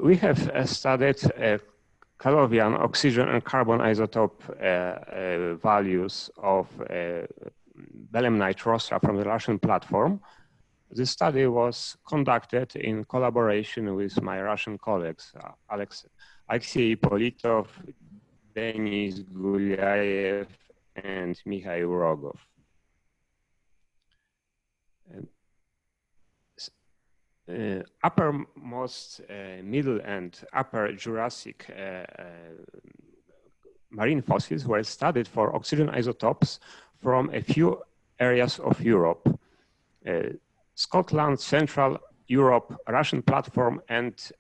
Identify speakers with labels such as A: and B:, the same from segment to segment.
A: We have studied Callovian oxygen and carbon isotope values of belemnite rostra from the Russian platform. The study was conducted in collaboration with my Russian colleagues, Alexei Ippolitov, Denis Gulyaev, and Mikhail Rogov. Uppermost middle and upper Jurassic marine fossils were studied for oxygen isotopes from a few areas of Europe. Scotland, Central Europe, Russian platform, and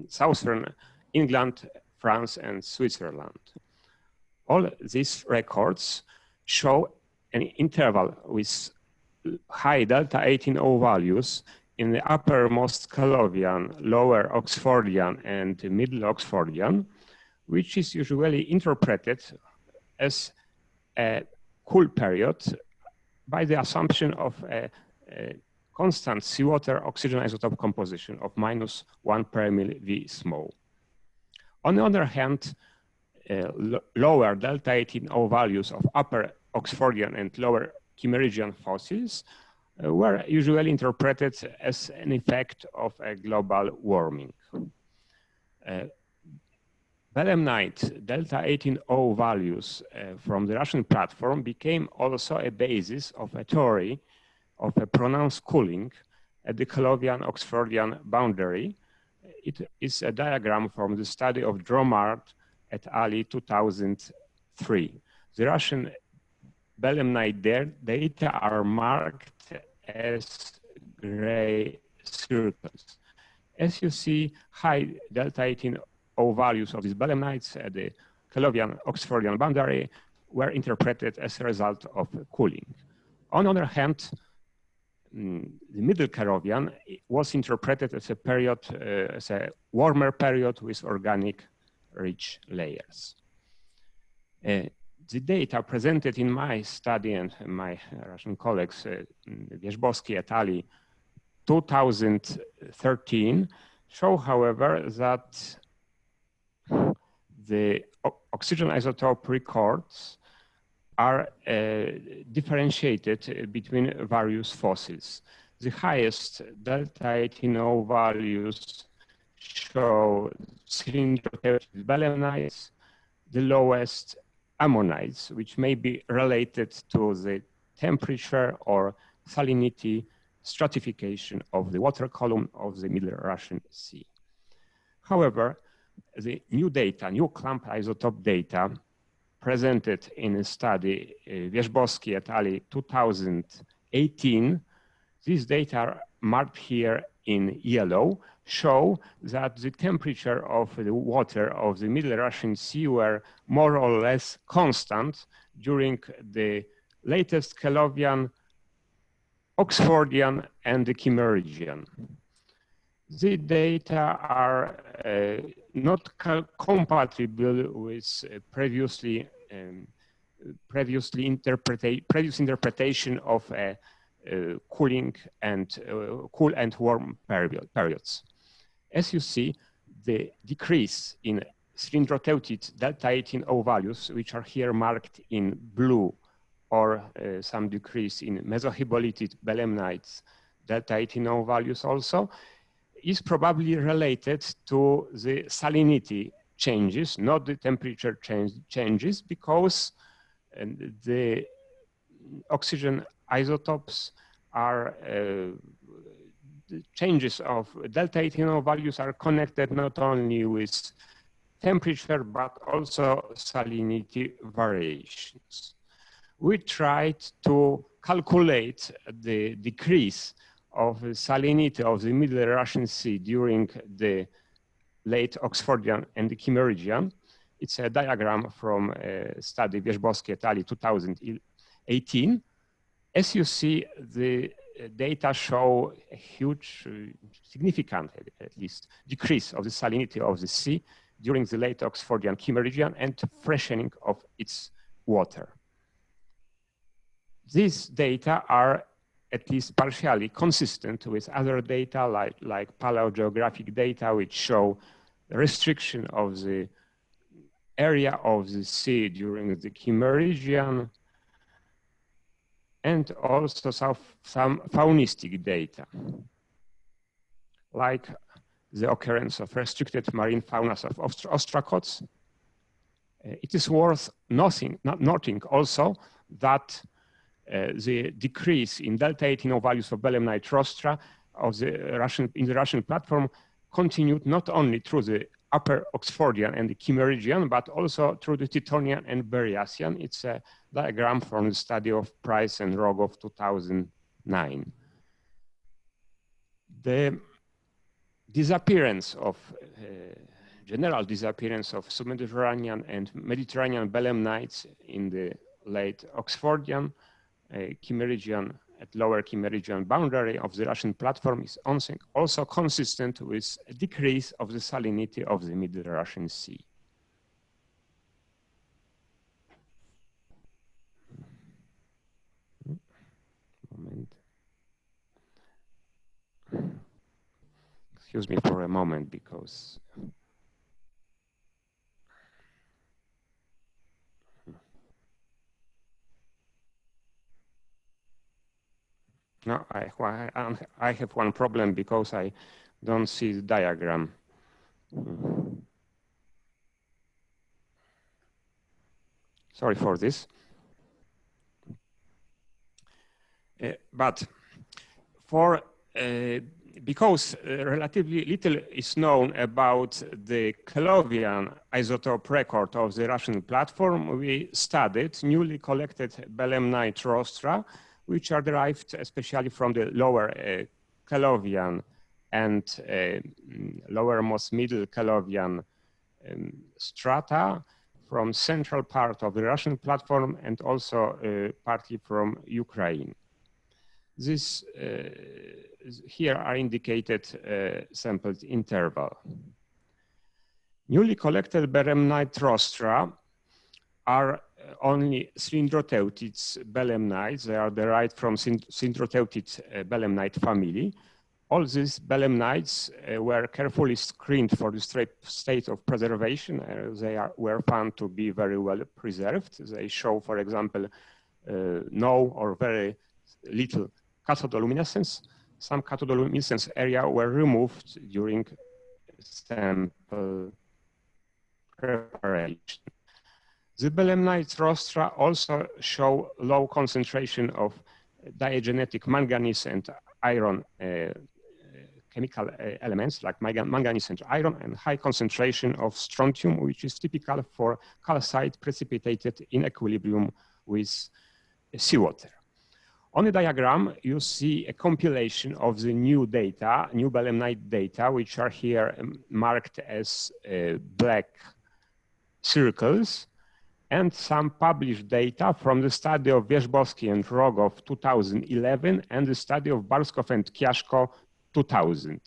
A: Southern England, France, and Switzerland. All these records show an interval with high delta 18O values in the uppermost Callovian, lower Oxfordian, and middle Oxfordian, which is usually interpreted as a cool period by the assumption of a constant seawater oxygen isotope composition of -1 per mil V small. On the other hand, lower delta 18O values of upper Oxfordian and lower Kimmeridgian fossils were usually interpreted as an effect of a global warming. Belemnite delta 18O values from the Russian platform became also a basis of a theory of a pronounced cooling at the Callovian-Oxfordian boundary. It is a diagram from the study of Dromard et al. 2003. The Russian belemnite data are marked as gray circles. As you see, high delta 18O values of these belemnites at the Callovian-Oxfordian boundary were interpreted as a result of cooling. On the other hand, the middle Callovian was interpreted as a period, as a warmer period with organic rich layers. The data presented in my study and my Russian colleagues, Wierzbowski et al. 2013, show, however, that the oxygen isotope records are differentiated between various fossils. The highest delta 18O values show cylindroteutid belemnites, the lowest ammonites, which may be related to the temperature or salinity stratification of the water column of the Middle Russian Sea. However, the new data, new clump isotope data presented in a study, Wierzbowski et al. 2018, these data are marked here in yellow, show that the temperature of the water of the Middle Russian Sea were more or less constant during the latest Callovian, Oxfordian, and the Kimmeridgian. The data are not compatible with previous interpretation of cooling and cool and warm periods. As you see, the decrease in cylindroteutid delta 18O values, which are here marked in blue, or some decrease in mesohibbolitid belemnites delta 18O values also, is probably related to the salinity changes, not the temperature changes, because the oxygen isotopes are, the changes of delta 18O values are connected not only with temperature, but also salinity variations. We tried to calculate the decrease of the salinity of the Middle Russian Sea during the late Oxfordian and the Kimmeridgian. It's a diagram from a study Wierzbowski et al. 2018. As you see, the data show a huge, significant, at least, decrease of the salinity of the sea during the late Oxfordian Kimmeridgian and freshening of its water. These data are at least partially consistent with other data like paleogeographic data, which show restriction of the area of the sea during the Kimmeridgian, and also some faunistic data, like the occurrence of restricted marine faunas of ostracods. It is worth noting also that the decrease in delta 18O values of belemnite rostra in the Russian platform continued not only through the Upper Oxfordian and the Kimmeridgian, but also through the Titonian and Berriasian. It's a diagram from the study of Price and Rogov 2009. The disappearance of general disappearance of submediterranean and Mediterranean belemnites in the late Oxfordian, Kimmeridgian, at lower Kimmeridgian boundary of the Russian platform is also consistent with a decrease of the salinity of the Middle Russian Sea. Moment. Excuse me for a moment, because no, I have one problem, because I don't see the diagram. Sorry for this. But because relatively little is known about the Callovian isotope record of the Russian platform, we studied newly collected belemnite rostra, which are derived especially from the lower Callovian and lowermost middle Callovian strata from central part of the Russian platform, and also partly from Ukraine. This here are indicated sampled interval. Newly collected belemnite rostra are only cylindroteutids belemnites. They are derived from cylindroteutid belemnite family. All these belemnites were carefully screened for the state of preservation. Were found to be very well preserved. They show, for example, no or very little cathodoluminescence. Some cathodoluminescence area were removed during sample preparation. The belemnite rostra also show low concentration of diagenetic manganese and iron chemical elements like manganese and iron, and high concentration of strontium, which is typical for calcite precipitated in equilibrium with seawater. On the diagram, you see a compilation of the new data, new belemnite data, which are here marked as black circles, and some published data from the study of Wierzbowski and Rogov 2011 and the study of Barskov and Kiaszko 2000.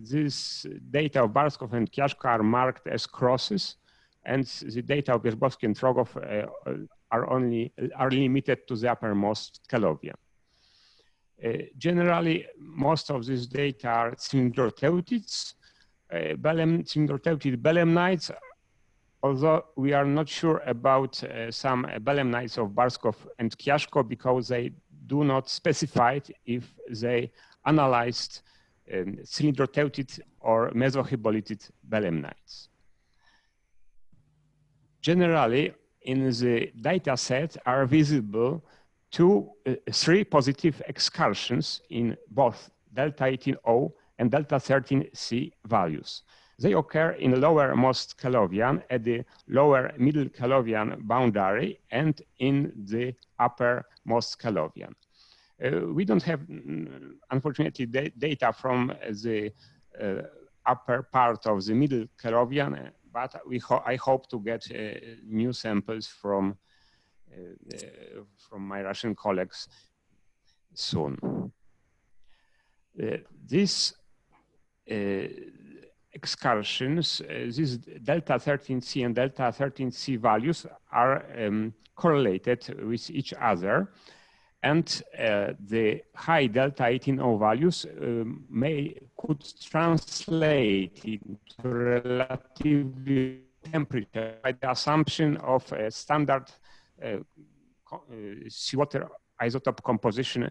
A: This data of Barskov and Kiaszko are marked as crosses, and the data of Wierzbowski and Rogov are limited to the uppermost Callovian. Generally, most of these data are cylindroteutids, cylindroteutid belemnites, although we are not sure about some belemnites of Barskov and Kiaszko, because they do not specify if they analyzed cylindroteutid or mesohybolitid belemnites. Generally, in the data set are visible three positive excursions in both delta 18O and delta 13C values. They occur in lowermost Callovian, at the lower middle Callovian boundary, and in the uppermost Callovian. We don't have, unfortunately, data from the upper part of the middle Callovian, but I hope to get new samples from my Russian colleagues soon. These excursions, these delta 13C and delta 13C values are correlated with each other. And the high delta 18O values could translate into relative temperature by the assumption of a standard seawater isotope composition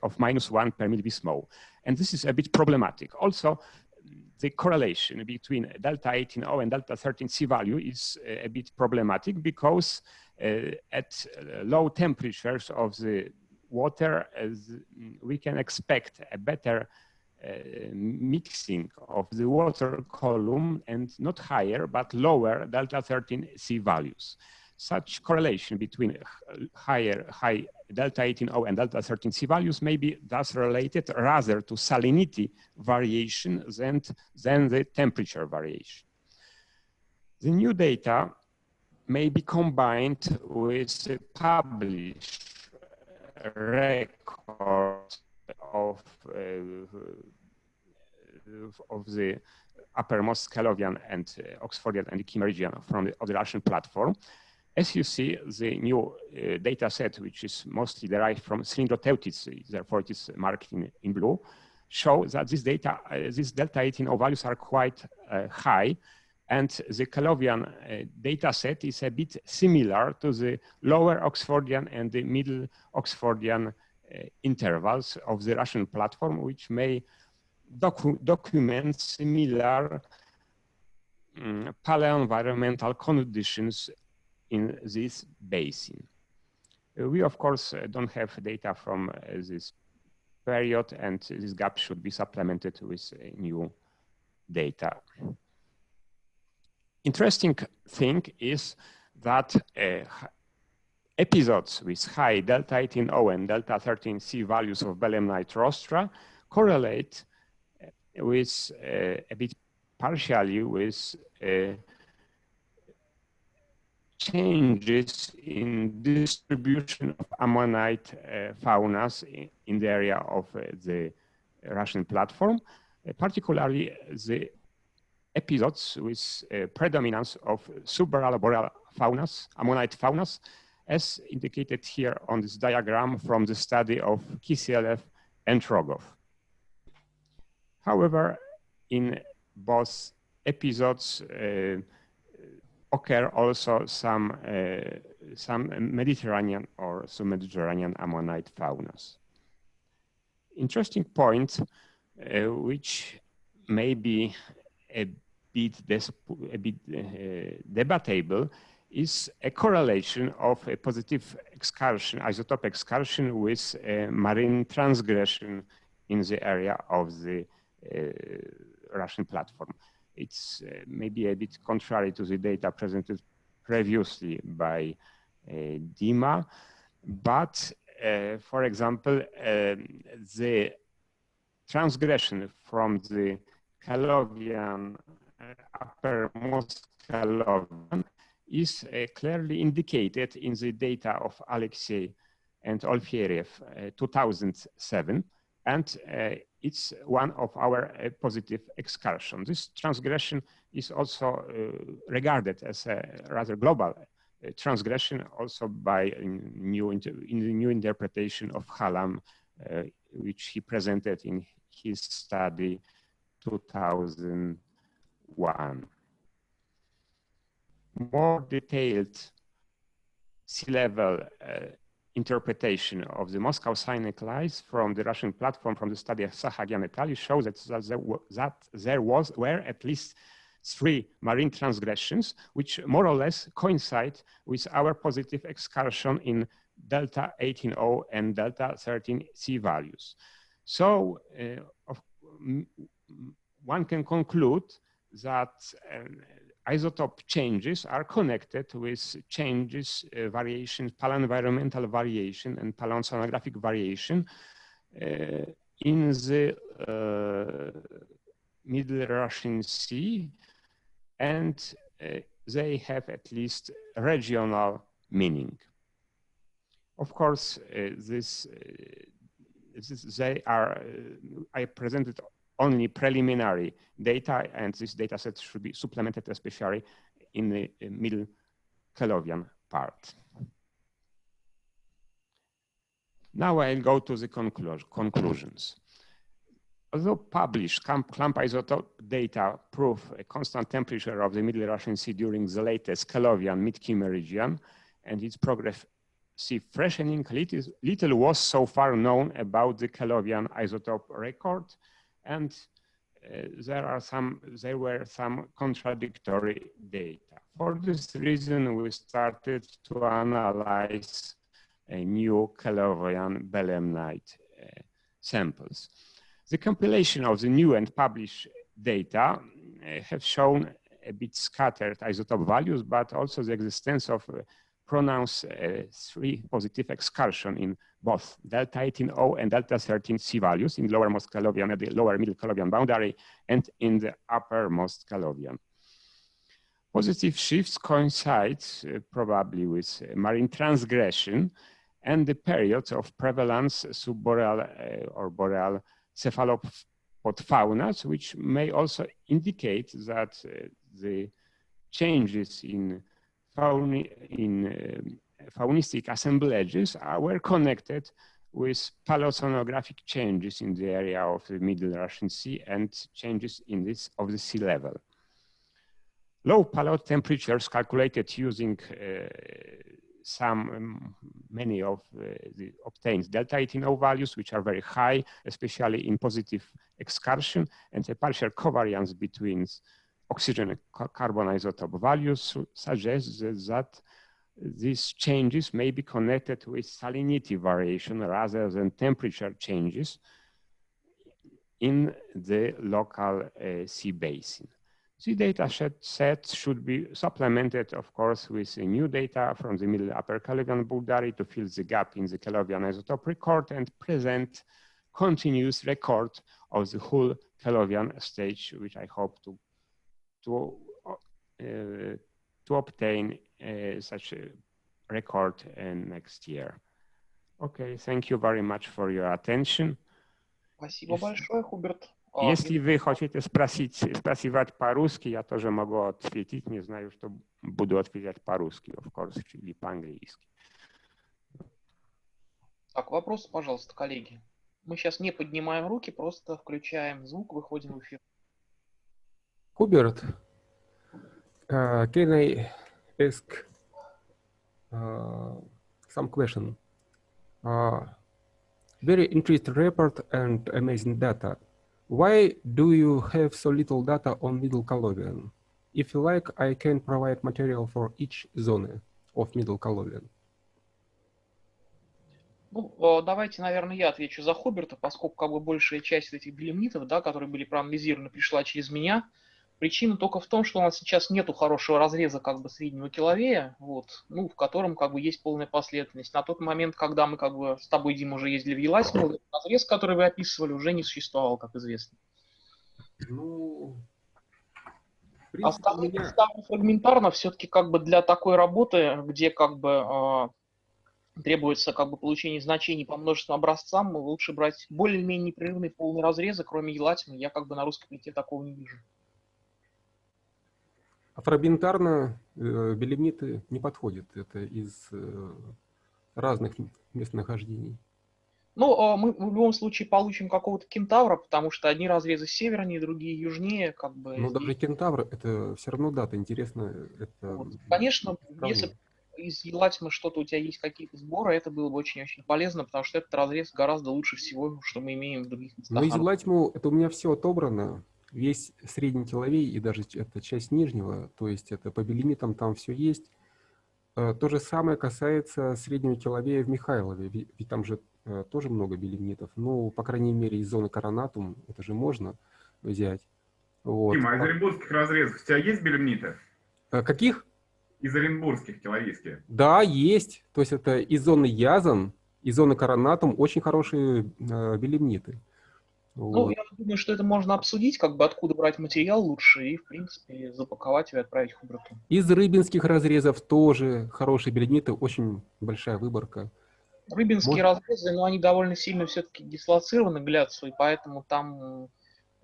A: of -1 per millivie small. And this is a bit problematic. Also, the correlation between delta 18O and delta 13C value is a bit problematic because at low temperatures of the water, we can expect a better mixing of the water column and not higher, but lower delta 13C values. Such correlation between high delta 18O and delta 13C values may be thus related rather to salinity variation than the temperature variation. The new data may be combined with the published record of the uppermost Callovian and Oxfordian and Kimmeridgian from the Russian platform. As you see, the new data set, which is mostly derived from cylindroteutids, therefore it is marked in blue, show that this data, these delta 18O values are quite high, and the Callovian data set is a bit similar to the lower Oxfordian and the middle Oxfordian intervals of the Russian platform, which may document similar paleoenvironmental conditions in this basin. We, of course, don't have data from this period, and this gap should be supplemented with new data. Interesting thing is that episodes with high delta 18O and delta 13C values of belemnite rostra correlate with a bit partially with changes in distribution of ammonite faunas in the area of the Russian platform, particularly the episodes with predominance of subboreal faunas, ammonite faunas, as indicated here on this diagram from the study of Gulyaev and Rogov. However, in both episodes occur also some Mediterranean or sub-Mediterranean ammonite faunas. Interesting point, which may be a bit debatable, is a correlation of a positive excursion, isotope excursion, with marine transgression in the area of the Russian platform. It's maybe a bit contrary to the data presented previously by Dima, but for example, the transgression from the Callovian uppermost Callovian is clearly indicated in the data of Alexei and Olfieriev 2007, and it's one of our positive excursions. This transgression is also regarded as a rather global transgression, also by in the new interpretation of Hallam, which he presented in his study 2001. More detailed sea level interpretation of the Moscow Sinaitic ice from the Russian platform from the study of Sahagian et al. Shows that there were at least 3 marine transgressions, which more or less coincide with our positive excursion in delta 18O and delta 13C values. So one can conclude that isotope changes are connected with changes, variations, paleoenvironmental variation and paleoceanographic variation in the Middle Russian Sea, and they have at least regional meaning. Of course, I presented only preliminary data, and this data set should be supplemented, especially in the middle Callovian part. Now I'll go to the conclusions. Although published clump isotope data prove a constant temperature of the Middle Russian Sea during the latest Callovian mid-Kima region and its progressive freshening, little was so far known about the Callovian isotope record, and there were some contradictory data. For this reason, we started to analyze a new Callovian belemnite samples. The compilation of the new and published data have shown a bit scattered isotope values, but also the existence of pronounced 3 positive excursion in both delta 18O and delta 13C values in lowermost Callovian, at the lower middle Callovian boundary, and in the uppermost Callovian. Positive shifts coincide probably with marine transgression and the periods of prevalence subboreal or boreal cephalopod faunas, which may also indicate that the changes in faunistic assemblages were connected with paleoceanographic changes in the area of the Middle Russian Sea and changes in of the sea level. Low paleo temperatures calculated using many of the obtained delta 18O values, which are very high, especially in positive excursion, and a partial covariance between oxygen and carbon isotope values suggests that these changes may be connected with salinity variation rather than temperature changes in the local sea basin. The data set should be supplemented, of course, with new data from the middle upper Callovian boundary to fill the gap in the Callovian isotope record and present continuous record of the whole Callovian stage, which I hope to obtain such a record next year. Okay, thank you very much for your attention.
B: Спасибо большое, Хуберт.
A: Если вы хотите спрашивать по-русски, я тоже могу ответить. Не знаю, что буду отвечать по-русски, of course, или по-английски.
B: Так, вопросы, пожалуйста, коллеги. Мы сейчас не поднимаем руки, просто включаем звук, выходим в эфир.
C: Hubert, can I ask some question? Very interesting report and amazing data. Why do you have so little data on Middle Callovian? If you like, I can provide material for each zone of Middle Callovian.
B: Ну, давайте, наверное, я отвечу за Хуберта, поскольку как бы большая часть этих белемнитов, да, которые были проанализированы, пришла через меня. Причина только в том, что у нас сейчас нету хорошего разреза как бы среднего келловея, вот, ну, в котором как бы есть полная последовательность. На тот момент, когда мы как бы с тобой, Дима, уже ездили в ЮРСКАЯ, разрез, который вы описывали, уже не существовал, как известно.
C: Ну, в принципе,
B: фрагментарно все-таки как бы для такой работы, где как бы требуется как бы получение значений по множественным образцам, лучше брать более-менее непрерывный полный разрезы, кроме елатины. Я как бы на русской плите такого не вижу.
C: А фрагментарно белемниты не подходят. Это из разных местонахождений.
B: Ну, мы в любом случае получим какого-то кентавра, потому что одни разрезы севернее, другие южнее. Как бы,
C: но даже кентавр, это все равно дата, интересно. Это
B: вот. Конечно, если из елатины что-то у тебя есть, какие-то сборы, это было бы очень-очень полезно, потому что этот разрез гораздо лучше всего, что мы имеем в других местах.
C: Но из елатиму это у меня все отобрано. Весь средний келловей и даже эта часть нижнего, то есть это по белемитам там все есть. То же самое касается среднего келловея в Михайлове, ведь там же тоже много белемнитов. Ну, по крайней мере, из зоны коронатум это же можно взять. Вот.
D: Дима, а из оренбургских разрезов у тебя есть белемниты?
C: Каких?
D: Из оренбургских, келловийских.
C: Да, есть. То есть это из зоны язан, из зоны коронатум очень хорошие белемниты. Вот.
B: Ну, я думаю, что это можно обсудить, как бы откуда брать материал лучше и, в принципе, запаковать и отправить Хуберту.
C: Из рыбинских разрезов тоже хорошие белемниты, очень большая выборка.
B: Рыбинские разрезы, но они довольно сильно все-таки дислоцированы, глянцевые, поэтому там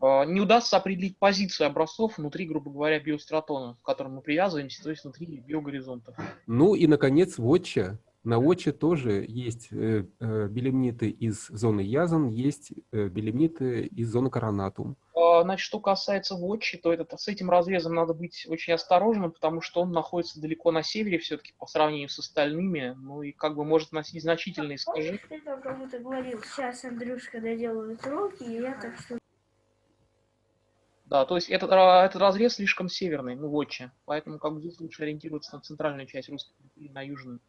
B: не удастся определить позицию образцов внутри, грубо говоря, биостратона, к которому мы привязываемся, то есть внутри биогоризонтов.
C: Ну и, наконец, вотча. На Очи тоже есть белемниты из зоны Язан, есть белемниты из зоны Коронатум.
B: Значит, что касается Вотчи, то с этим разрезом надо быть очень осторожным, потому что он находится далеко на севере все-таки по сравнению с остальными, ну и как бы может носить значительные искажения.
E: Ты там кому-то говорил, сейчас Андрюшка доделывает уроки, и я так что...
B: Да, то есть этот разрез слишком северный, ну, Вотчи, поэтому как бы здесь лучше ориентироваться на центральную часть русской или на южную.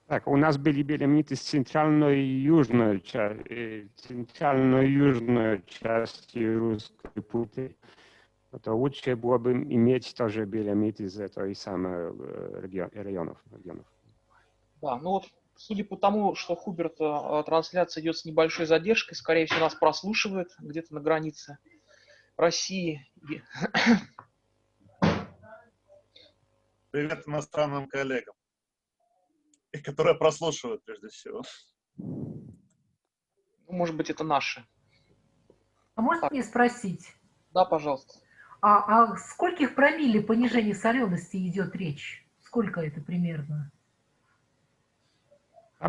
A: Так, у нас были белемниты с центральной и южной части русской пути. Это лучше было бы иметь тоже белемниты из этой самой районов.
B: Да, ну вот, судя по тому, что Хуберт трансляция идет с небольшой задержкой, скорее всего, нас прослушивает где-то на границе России.
F: Привет иностранным коллегам, которые прослушивают прежде всего.
B: Ну, может быть, это наши.
G: А можно мне спросить?
B: Да, пожалуйста.
G: О скольких промилле понижения солености идет речь? Сколько это примерно?
A: У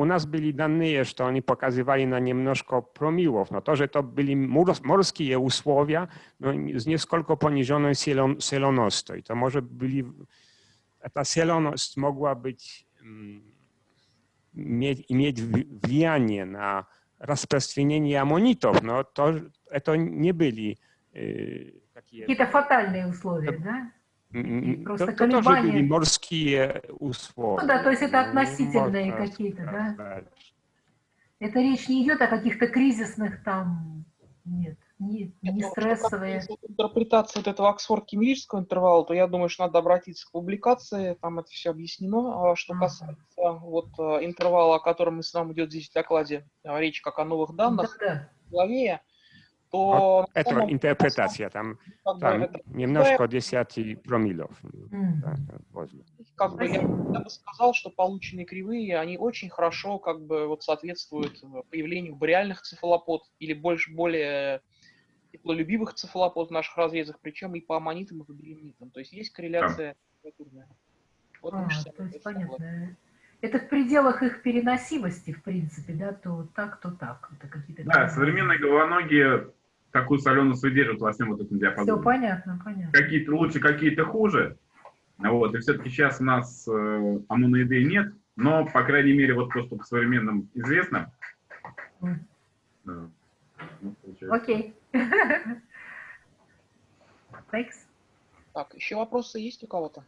A: нас были данные, что они показывали на немножко промиллов, но тоже это были морские условия, но с несколько пониженной соленостью. Это может были, эта соленость могла быть, иметь влияние на распространение аммонитов, но это не были
G: какие-то фатальные условия, да? Просто
A: это тоже
G: колебания.
A: были морские условия.
G: Ну да, то есть это относительные какие-то, да? Это речь не идет о каких-то кризисных там, нет, не стрессовые.
B: Если интерпретация вот этого оксфорд-кембриджского интервала, то я думаю, что надо обратиться к публикации, там это все объяснено. А что касается вот интервала, о котором мы с вами идет здесь в докладе, речь как о новых данных, Гулyaev, то...
A: Вот это интерпретация, там немножко 10 промиллов.
B: Как бы я бы сказал, что полученные кривые, они очень хорошо как бы вот соответствуют появлению бариальных цефалопод или более теплолюбивых цефалопод в наших разрезах, причем и по аммонитам, и по белемнитам. То есть корреляция температурная. Вот
G: то есть понятно. Это в пределах их переносимости, в принципе, да, то так, то так. Это какие-то...
D: Да, современные головоногие такую соленость выдерживают во всем вот этом диапазоне.
G: Все понятно, понятно.
D: Какие-то лучше, какие-то хуже. Вот, и все-таки сейчас у нас аммоноидей нет, но, по крайней мере, вот то, что по современным известно.
G: Окей.
B: Так, еще вопросы есть у кого-то?